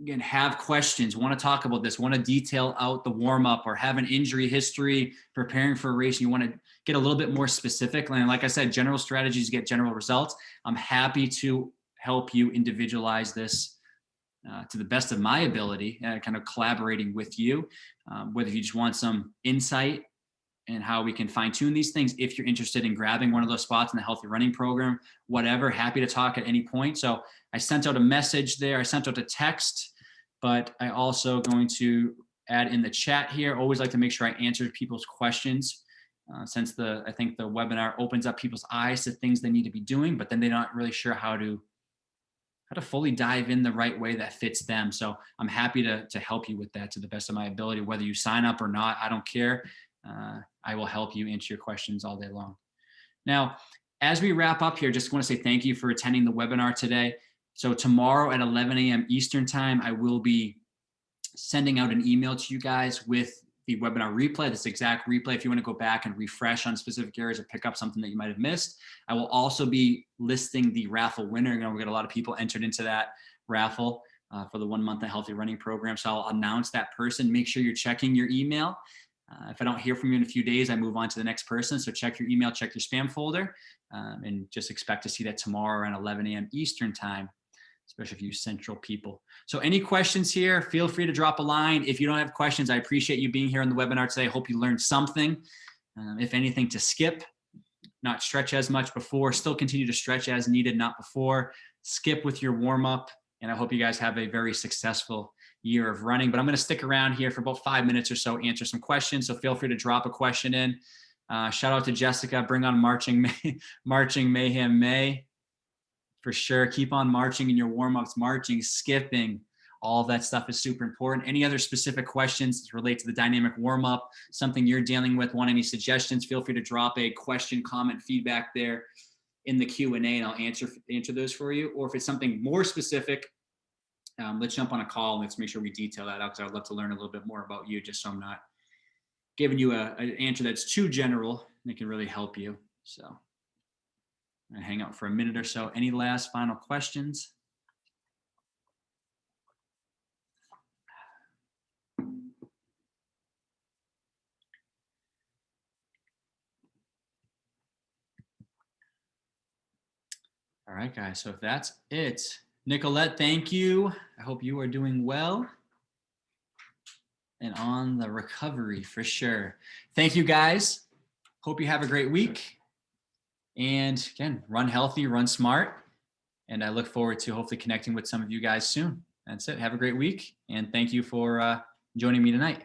again have questions, want to talk about this, want to detail out the warm-up or have an injury history, preparing for a race, you want to get a little bit more specific. And like I said, general strategies get general results. I'm happy to help you individualize this to the best of my ability, kind of collaborating with you, whether you just want some insight and how we can fine tune these things. If you're interested in grabbing one of those spots in the healthy running program, whatever, happy to talk at any point. So I sent out a message there. I sent out a text, but I also going to add in the chat here. Always like to make sure I answer people's questions since I think the webinar opens up people's eyes to things they need to be doing, but then they're not really sure how to fully dive in the right way that fits them. So I'm happy to help you with that to the best of my ability, whether you sign up or not, I don't care. I will help you answer your questions all day long. Now, as we wrap up here, just want to say thank you for attending the webinar today. So tomorrow at 11 a.m. Eastern time, I will be sending out an email to you guys with the webinar replay, this exact replay, if you want to go back and refresh on specific areas or pick up something that you might have missed. I will also be listing the raffle winner. You know, we got a lot of people entered into that raffle for the 1 month of healthy running program. So I'll announce that person. Make sure you're checking your email. If I don't hear from you in a few days, I move on to the next person. So check your email, check your spam folder, and just expect to see that tomorrow around 11 a.m. Eastern time, especially if you central people. So any questions here, feel free to drop a line. If you don't have questions, I appreciate you being here on the webinar today. I hope you learned something, if anything, to skip, not stretch as much before, still continue to stretch as needed, not before, skip with your warm up. And I hope you guys have a very successful year of running, but I'm going to stick around here for about 5 minutes or so, answer some questions. So feel free to drop a question in. Shout out to Jessica, bring on Marching Mayhem May. For sure, keep on marching in your warm-ups, marching, skipping, all of that stuff is super important. Any other specific questions relate to the dynamic warm-up, something you're dealing with, want any suggestions, feel free to drop a question, comment, feedback there in the Q&A, and I'll answer those for you. Or if it's something more specific, let's jump on a call and let's make sure we detail that out, because I'd love to learn a little bit more about you, just so I'm not giving you an answer that's too general and it can really help you. So I'm gonna hang out for a minute or so. Any last final questions? All right, guys, so if that's it, Nicolette, thank you. I hope you are doing well and on the recovery for sure. Thank you, guys. Hope you have a great week. And again, run healthy, run smart. And I look forward to hopefully connecting with some of you guys soon. That's it. Have a great week. And thank you for joining me tonight.